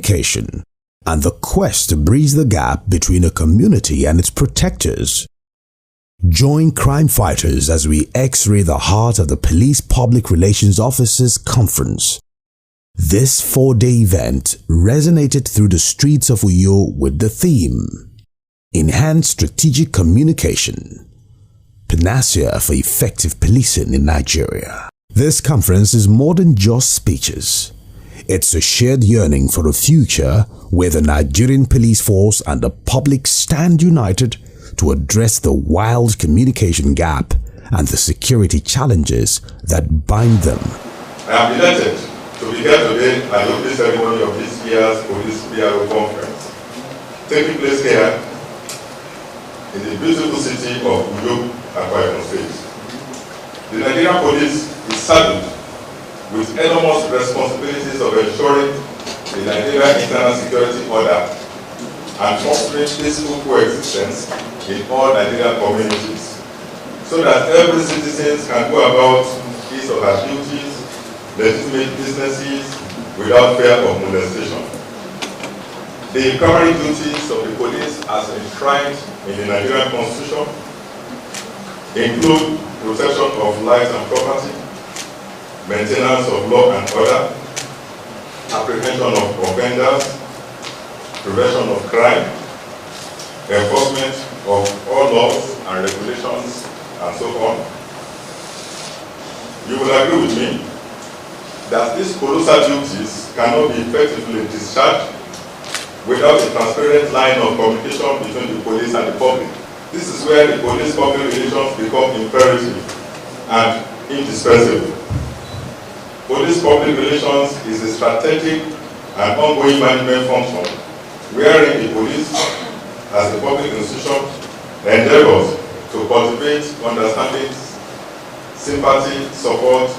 communication, and the quest to bridge the gap between a community and its protectors. Join crime fighters as we X-ray the heart of the Police Public Relations Officers Conference. This 4-day event resonated through the streets of Uyo with the theme, Enhance Strategic Communication, Panacea for Effective Policing in Nigeria. This conference is more than just speeches. It's a shared yearning for a future where the Nigerian police force and the public stand united to address the wild communication gap and the security challenges that bind them. I am delighted to be here today at the opening ceremony of this year's Police PRO Conference, taking place here in the beautiful city of Uyo, Akwa Ibom State. The Nigerian police is saddled with enormous responsibilities of ensuring the Nigerian internal security order and fostering peaceful coexistence in all Nigerian communities, so that every citizen can go about his or her duties, legitimate businesses, without fear of molestation. The primary duties of the police as enshrined in the Nigerian Constitution include protection of lives and property, maintenance of law and order, apprehension of offenders, prevention of crime, enforcement of all laws and regulations, and so on. You will agree with me that these colossal duties cannot be effectively discharged without a transparent line of communication between the police and the public. This is where the police-public relations become imperative and indispensable. Police-public relations is a strategic and ongoing management function wherein the police, as a public institution, endeavors to cultivate understanding, sympathy, support,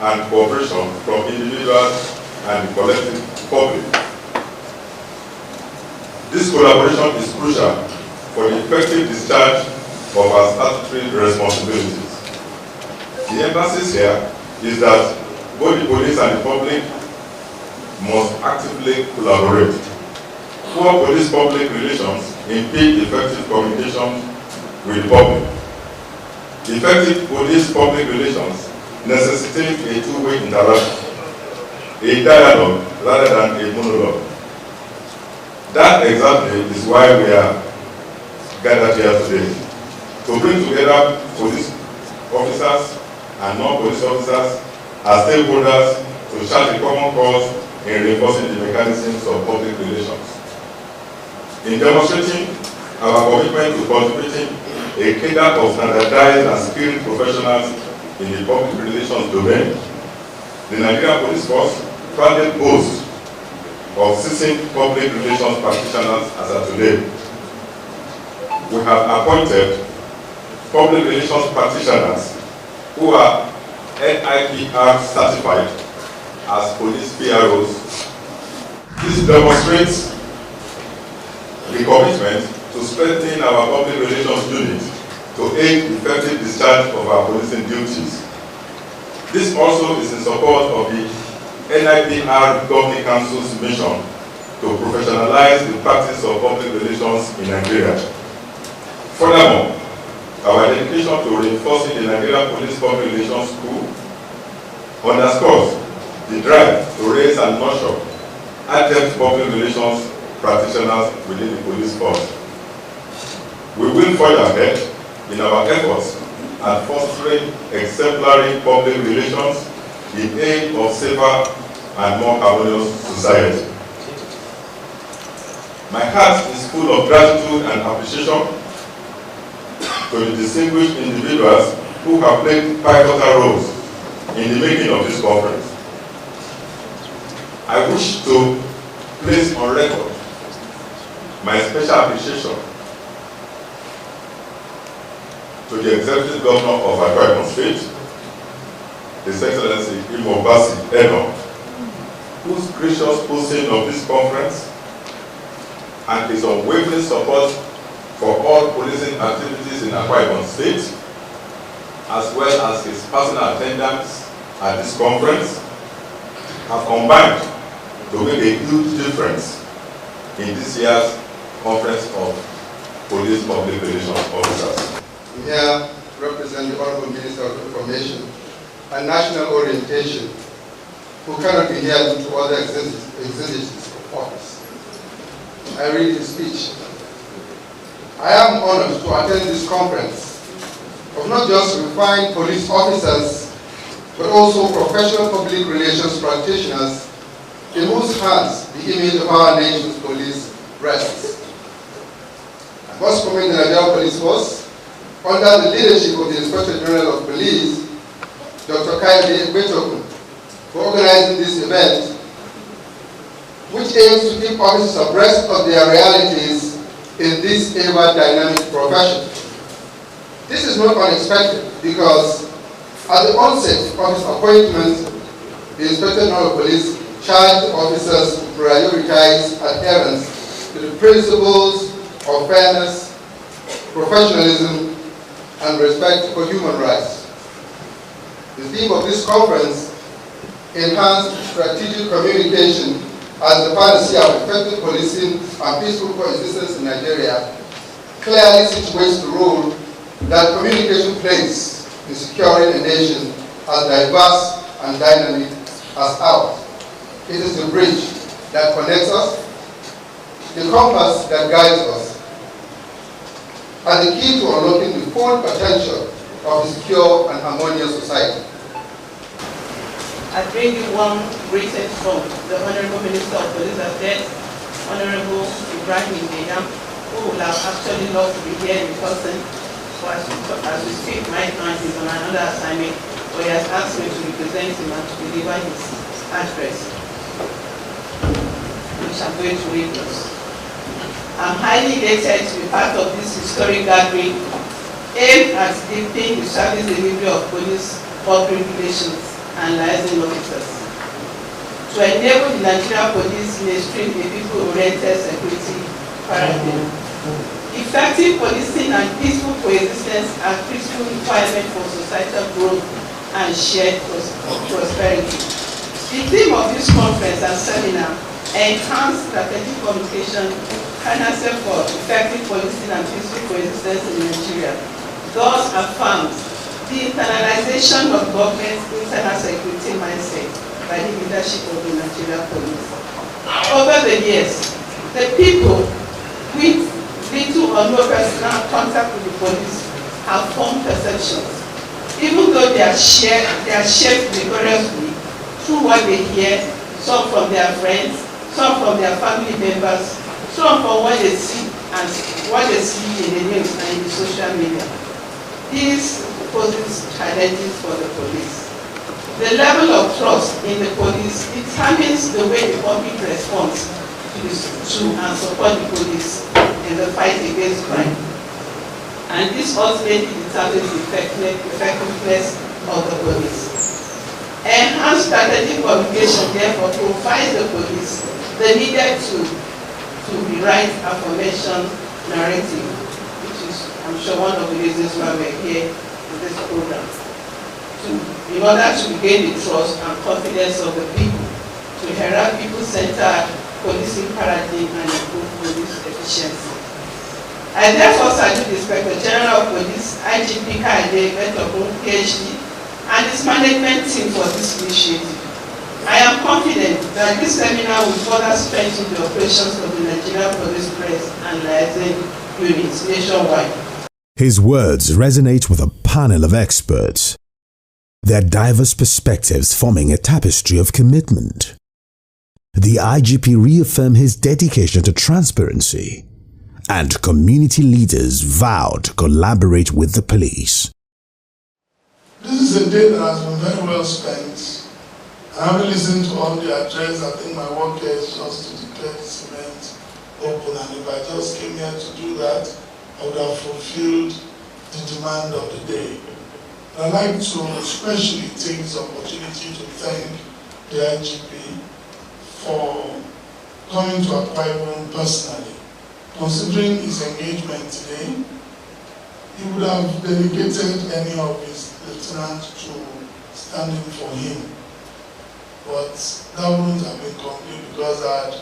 and cooperation from individuals and the collective public. This collaboration is crucial for the effective discharge of our statutory responsibilities. The emphasis here is that both the police and the public must actively collaborate. Poor police-public relations impede effective communication with the public. Effective police-public relations necessitate a two-way interaction, a dialogue rather than a monologue. That exactly is why we are gathered here today, to bring together police officers and non-police officers as stakeholders to chart a common cause in reinforcing the mechanisms of public relations. In demonstrating our commitment to cultivating a cadre of standardized and skilled professionals in the public relations domain, the Nigerian Police Force proudly boasts of 16 public relations practitioners as of today. We have appointed public relations practitioners who are NIPR certified as police PROs. This demonstrates the commitment to strengthen our public relations unit to aid effective discharge of our policing duties. This also is in support of the NIPR Governing Council's mission to professionalize the practice of public relations in Nigeria. Furthermore, our dedication to reinforcing the Nigerian Police Public Relations School underscores the drive to raise and nurture adept public relations practitioners within the police force. We will forge ahead in our efforts at fostering exemplary public relations in aid of safer and more harmonious society. My heart is full of gratitude and appreciation to the distinguished individuals who have played pivotal roles in the making of this conference. I wish to place on record my special appreciation to the Executive Governor of Akwa Ibom State, His Excellency Eno, whose gracious hosting of this conference and his unwavering support for all policing activities in Akwa Ibom State, as well as his personal attendance at this conference, have combined to make a huge difference in this year's Conference of Police Public Relations Officers. We here represent the Honorable Minister of Information and National Orientation, who cannot be here due to other exigencies of office. I read his speech. I am honored to attend this conference of not just refined police officers, but also professional public relations practitioners in whose hands the image of our nation's police rests. I must commend the Nigerian Police Force under the leadership of the Inspector General of Police, Dr. Kayode Egbetokun, for organizing this event, which aims to keep officers abreast of their realities in this ever-dynamic profession. This is not unexpected because at the onset of his appointment, the Inspector General of Police charged officers to prioritize adherence to the principles of fairness, professionalism, and respect for human rights. The theme of this conference, Enhanced Strategic Communication as the Panacea of Effective Policing and Peaceful Coexistence in Nigeria, clearly situates the role that communication plays in securing a nation as diverse and dynamic as ours. It is the bridge that connects us, the compass that guides us, and the key to unlocking the full potential of a secure and harmonious society. I bring you one greeting from the Honorable Minister of Police Affairs, Honorable Ibrahim Deyam, who would have actually loved to be here in person. But as we speak right now, he's on another assignment, but he has asked me to represent him and to deliver his address, which I'm going to read us. I'm highly elated to be part of this historic gathering aimed at deepening the service delivery of police public relations and liaison officers to enable the Nigerian police mainstream a people-oriented security paradigm. Effective policing and peaceful coexistence are critical requirements for societal growth and shared prosperity. The theme of this conference and seminar, Enhanced Strategic Communication, Panacea for Effective Policing and Peaceful Coexistence in Nigeria, thus affirms the internalization of government's internal security mindset by the leadership of the Nigerian police. Over the years, the people with little or no personal contact with the police have formed perceptions, even though they are shaped vigorously through what they hear, some from their friends, some from their family members, some from what they see and what they see in the news and in the social media. These poses challenges for the police. The level of trust in the police determines the way the public responds to and support the police in the fight against crime. And this ultimately determines the effectiveness of the police. Enhanced strategic communication therefore provides the police the needed to rewrite affirmation narrative, which is, I'm sure, one of the reasons why we're here in this program, in order to gain the trust and confidence of the people, to herald people-centered policing paradigm and improve police efficiency. I therefore salute the Inspector General of Police, IGP Kayode Egbetokun, PhD, and his management team for this initiative. I am confident that this seminar will further strengthen the operations of the Nigerian Police Press and liaison units nationwide. His words resonate with a panel of experts, their diverse perspectives forming a tapestry of commitment. The IGP reaffirmed his dedication to transparency, and community leaders vowed to collaborate with the police. This is a day that has been very well spent. I haven't listened to all the address. I think my work here is just to declare this event open, and if I just came here to do that, I would have fulfilled the demand of the day. I'd like to especially take this opportunity to thank the IGP for coming to Akwa Ibom personally. Considering his engagement today, he would have delegated any of his lieutenants to stand in for him. but that wouldn't have been complete because I had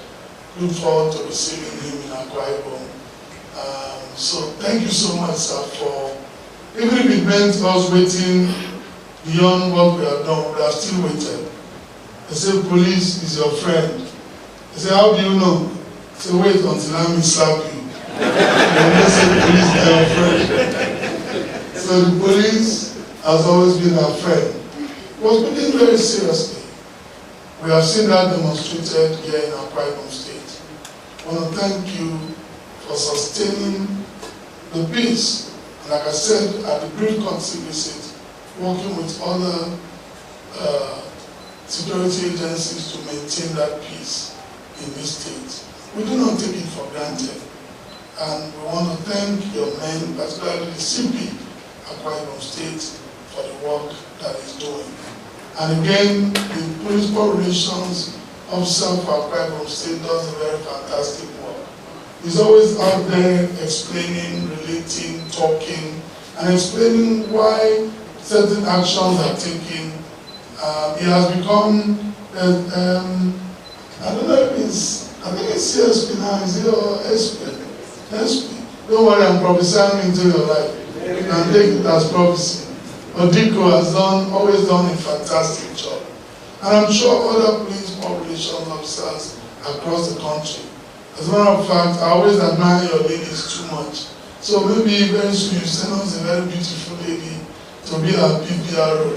looked forward to receiving him in Akwa Ibom. So thank you so much, sir, for, even if it meant us waiting beyond what we have done, we have still waited. They say police is your friend. They say, how do you know? They say, wait until I slap you. And they say police are your friend. So the police has always been our friend. It was taken very seriously. We have seen that demonstrated here in Akwa Ibom State. I want to thank you for sustaining the peace. And like I said, at the brief council visit, working with other security agencies to maintain that peace in this state. We do not take it for granted. And we want to thank your men, particularly the CP, Akwa Ibom State, for the work that he's doing. And again, the Principal Relations Officer for Akwa Ibom State does a very fantastic work. He's always out there explaining, relating, talking, and explaining why certain actions are taken. He has become, I don't know if it's, I think it's CSP now, is it or SP? SP. Don't worry, I'm prophesying into your life. You can take it as prophecy. Odiko has always done a fantastic job. And I'm sure other police relations officers across the country. As a matter of fact, I always admire your ladies too much. So maybe very soon you send us a very beautiful lady to be our PPRO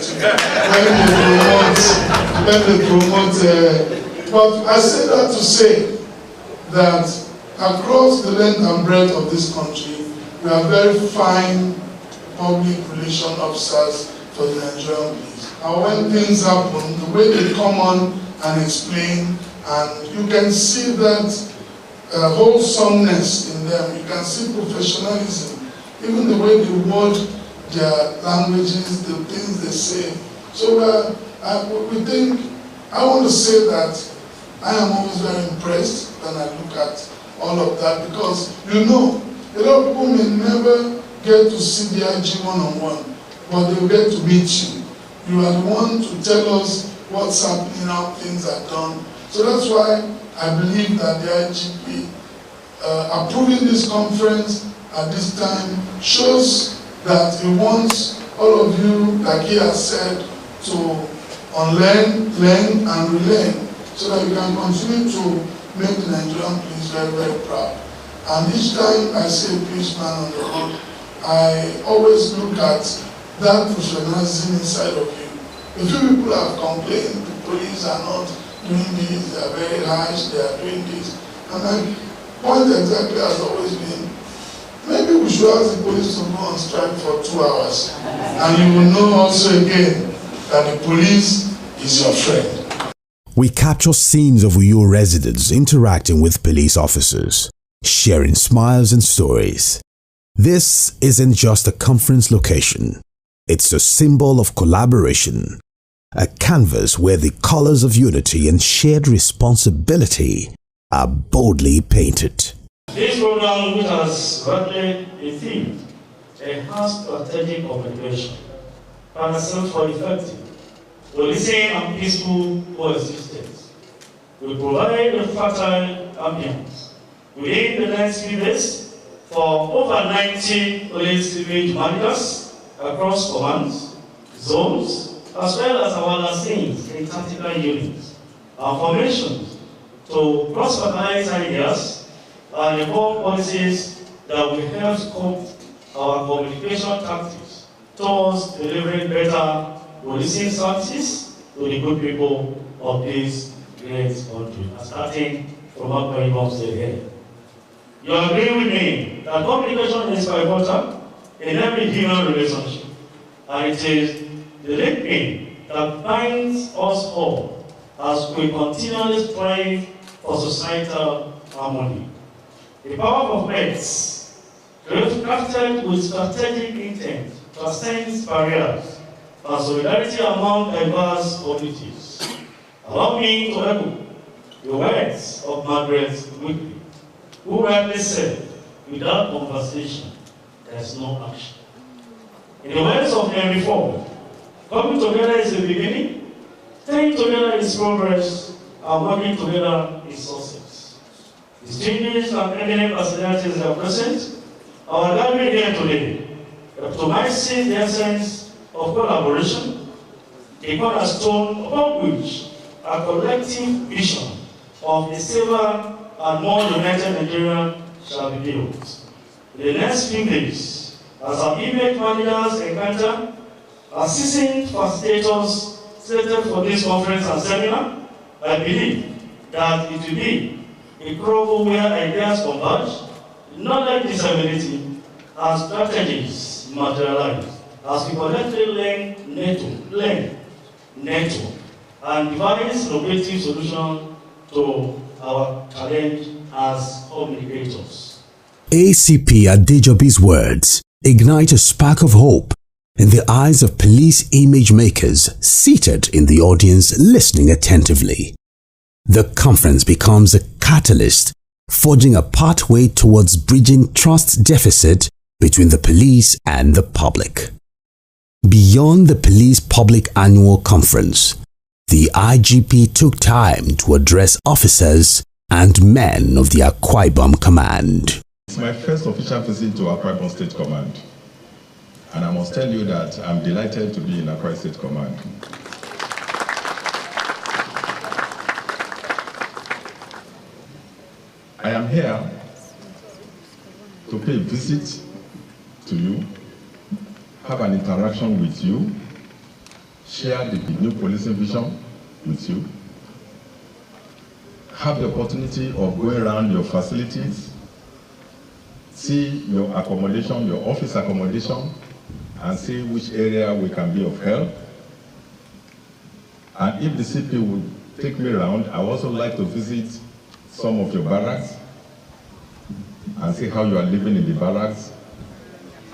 when they promote. But I say that to say that across the length and breadth of this country, we have very fine public relation officers for the Nigerian police. And when things happen, the way they come on and explain, and you can see that wholesomeness in them. You can see professionalism, even the way they word their languages, the things they say. So we think, I want to say that I am always very impressed when I look at all of that, because you know, a lot of people may never get to see the IG one-on-one, but they will get to meet you. You are the one to tell us what's happening, how things are done. So that's why I believe that the IGP approving this conference at this time shows that he wants all of you, like he has said, to unlearn, learn, and relearn, so that you can continue to make the Nigerian police very, very proud. And each time I see a policeman on the road, I always look at that professionalism inside of you. A few people have complained the police are not doing this, they are very harsh, they are doing this. And my point exactly has always been, maybe we should ask the police to go on strike for 2 hours. And you will know also again that the police is your friend. We capture scenes of Uyo residents interacting with police officers, sharing smiles and stories. This isn't just a conference location. It's a symbol of collaboration, a canvas where the colors of unity and shared responsibility are boldly painted. This program, which has rightly a theme, enhanced strategic communication, Panacea for effective, policing and peaceful coexistence. We provide a fertile ambience. Within the next few days, for over 90 police image managers across commands, zones, as well as our assassins in tactical units, and formations to cross-fertilize ideas and evolve policies that will help scope our communication tactics towards delivering better policing services to the good people of this great country, starting from Akwa Ibom State here. You agree with me that communication is pivotal in every human relationship, and it is the linking that binds us all as we continually strive for societal harmony. The power of words, crafted with strategic intent, transcends barriers and solidarity among diverse communities. Allow me to echo the words of Margaret Whitby, who rightly said, without conversation, there is no action. In the words of Henry Ford, coming together is the beginning, Staying together is progress, and working together is success. Distinguished and eminent personalities are present. Our gathering here today epitomizes the essence of collaboration, a cornerstone upon which a collective vision of a safer and more united Nigeria shall be built. In the next few days, as our event managers encounter assisting facilitators slated for this conference and seminar, I believe that it will be a crowd where ideas converge, knowledge disseminating, and strategies materialize as we collectively learn, and devise innovative solutions to our challenge as communicators. ACP Adejobi's words ignite a spark of hope in the eyes of police image makers seated in the audience listening attentively. The conference becomes a catalyst, forging a pathway towards bridging trust deficit between the police and the public. Beyond the Police Public Annual Conference, the IGP took time to address officers and men of the Akwa Ibom Command. It's my first official visit to Akwa Ibom State Command, and I must tell you that I'm delighted to be in Akwa State Command. I am here to pay a visit to you, have an interaction with you, share the new policing vision with you, have the opportunity of going around your facilities, see your accommodation, your office accommodation, and see which area we can be of help. And if the CP would take me around, I would also like to visit some of your barracks and see how you are living in the barracks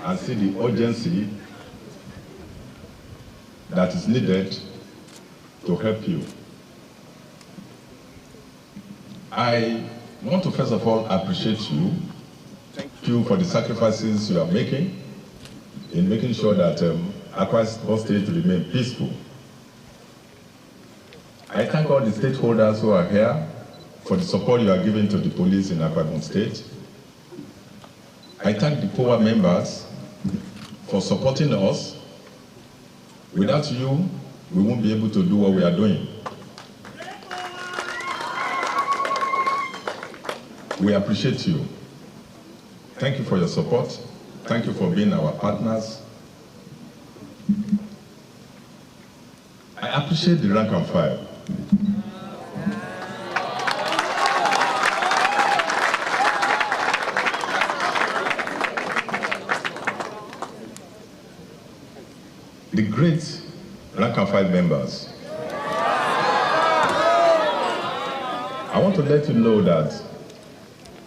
and see the urgency that is needed to help you. I want to first of all appreciate you. Thank you for the sacrifices you are making in making sure that Akwa Ibom State remain peaceful. I thank all the stakeholders who are here for the support you are giving to the police in Akwa Ibom State. I thank the POA members for supporting us. Without you, we won't be able to do what we are doing. We appreciate you. Thank you for your support. Thank you for being our partners. I appreciate the rank and file. The great rank and file members. I want to let you know that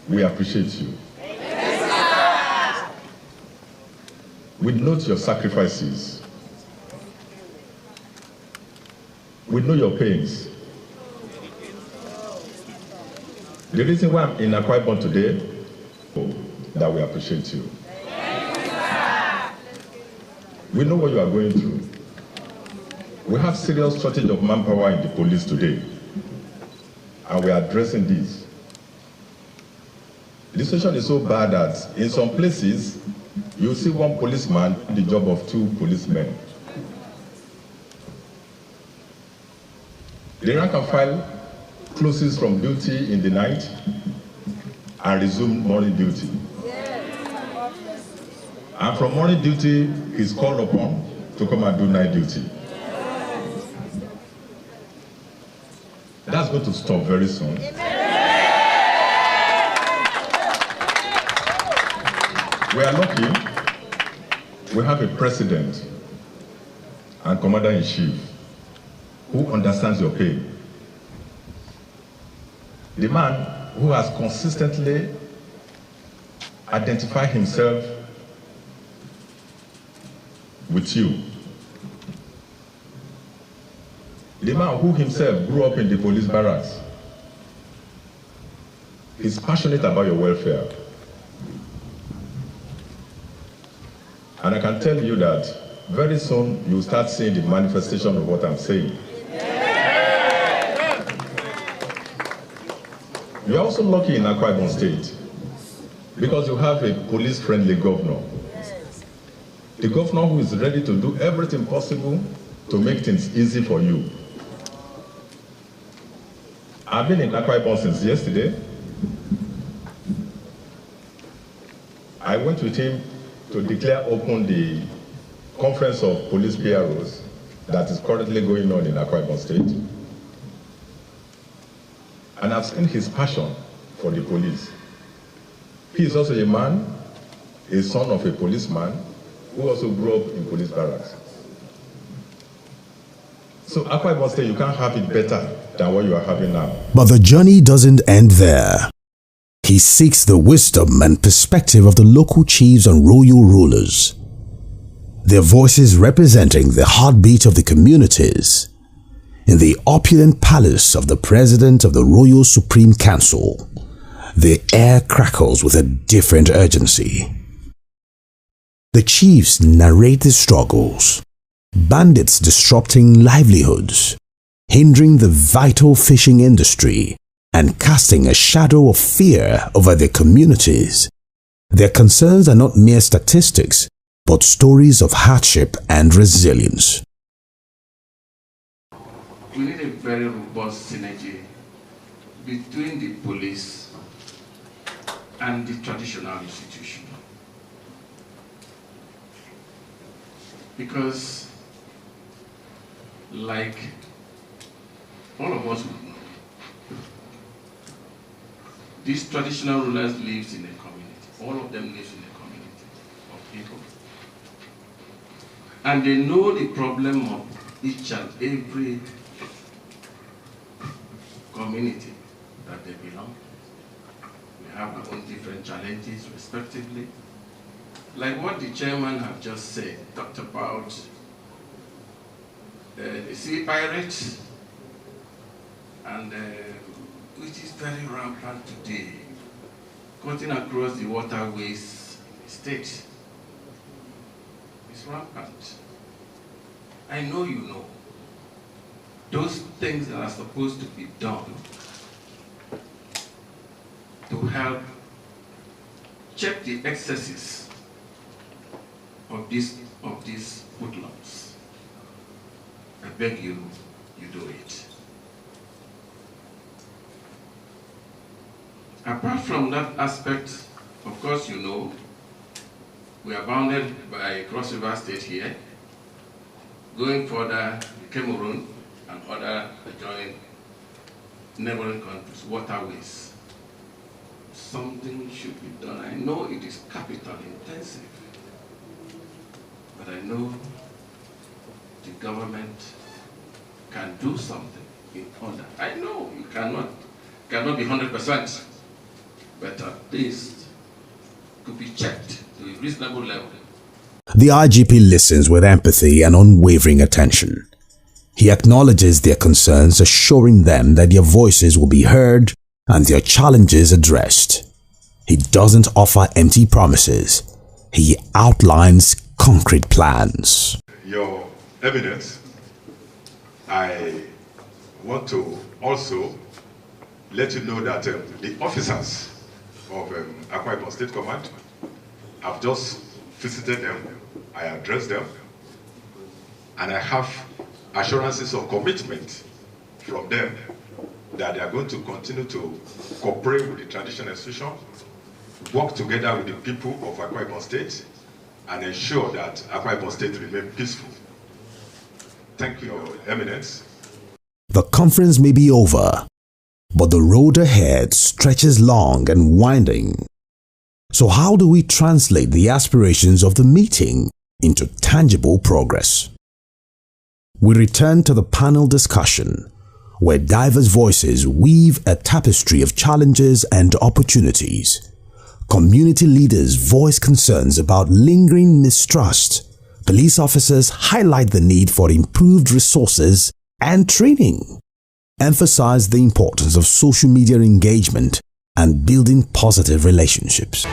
we appreciate you. We note your sacrifices. We know your pains. The reason why I'm in Akwa Ibom today, that we appreciate you. We know what you are going through. We have serious shortage of manpower in the police today, and we are addressing this. The situation is so bad that in some places, you see one policeman do the job of two policemen. The rank and file closes from duty in the night and resumes morning duty. And from morning duty, he's called upon to come and do night duty. That's going to stop very soon. We are lucky. We have a president and commander-in-chief who understands your pain. The man who has consistently identified himself with you. The man who himself grew up in the police barracks. He's passionate about your welfare. And I can tell you that very soon you'll start seeing the manifestation of what I'm saying. You are also lucky in Akwa Ibom State because you have a police-friendly governor. The governor who is ready to do everything possible to make things easy for you. I've been in Akwa Ibom since yesterday. I went with him to declare open the conference of police PROs that is currently going on in Akwa Ibom State. And I've seen his passion for the police. He is also a man, a son of a policeman, who also grew up in police barracks. So Akwa Ibom State, you can't have it better than what you are having now. But the journey doesn't end there. He seeks the wisdom and perspective of the local chiefs and royal rulers, their voices representing the heartbeat of the communities. In the opulent palace of the President of the Royal Supreme Council, the air crackles with a different urgency. The chiefs narrate the struggles, bandits disrupting livelihoods, hindering the vital fishing industry, and casting a shadow of fear over their communities. Their concerns are not mere statistics, but stories of hardship and resilience. We need a very robust synergy between the police and the traditional institution. Because, like all of us would know, these traditional rulers live in a community. All of them live in a community of people. And they know the problem of each and every community that they belong. We have our own different challenges respectively. Like what the chairman have just said, talked about the sea pirates, and which is very rampant today, cutting across the waterways in the state. It's rampant. I know you know. Those things that are supposed to be done to help check the excesses of these hoodlums. I beg you, you do it. Apart from that aspect, of course, you know, we are bounded by Cross River State here. Going further, Cameroon and other adjoining neighboring countries, waterways. Something should be done. I know it is capital intensive, but I know the government can do something in order. I know you cannot be 100%, but at least could be checked to a reasonable level. The IGP listens with empathy and unwavering attention. He acknowledges their concerns, assuring them that their voices will be heard and their challenges addressed. He doesn't offer empty promises. He outlines concrete plans. Your Eminence, I want to also let you know that the officers of Akwa Ibom State Command have just visited them, I addressed them, and I have assurances of commitment from them that they are going to continue to cooperate with the traditional institution, work together with the people of Akwa Ibom State, and ensure that Akwa Ibom State remain peaceful. Thank you, Your Eminence. The conference may be over, but the road ahead stretches long and winding. So how do we translate the aspirations of the meeting into tangible progress? We return to the panel discussion, where diverse voices weave a tapestry of challenges and opportunities. Community leaders voice concerns about lingering mistrust. Police officers highlight the need for improved resources and training, emphasize the importance of social media engagement and building positive relationships.